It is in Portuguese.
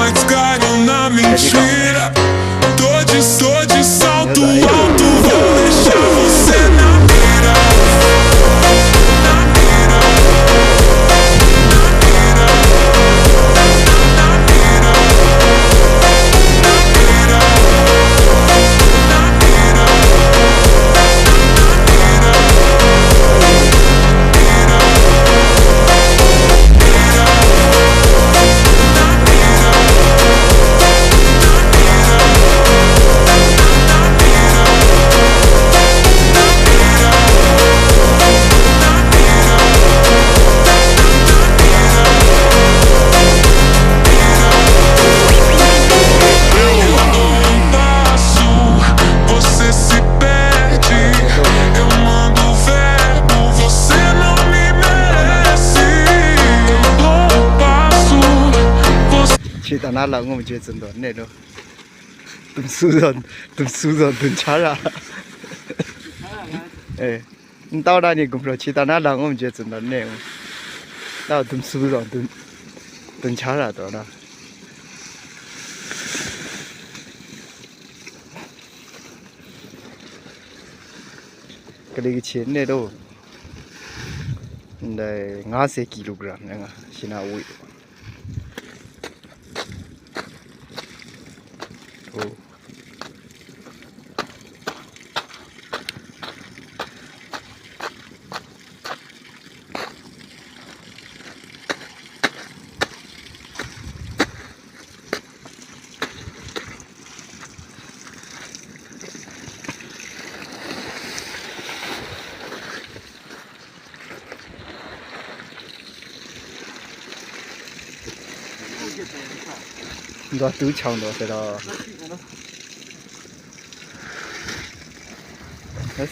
noite caiu na mentira. Tô de salto alto, vou deixar você na mira. Na mira. Na mira. Na mira. Na mira. Na mira. Você se perde, eu mando o verbo, você não me merece. Eu dou um passo, você 去到哪了？我们就真的那种，都熟人，都掐了。哎，你到哪里跟不了？去到哪了？我们就真的那种，然后都熟人，都掐了到了。cái này trên này đâu, đây 50 kg này ngà, xin nào uy. Đó tứ chồng đó phải đó. Đấy.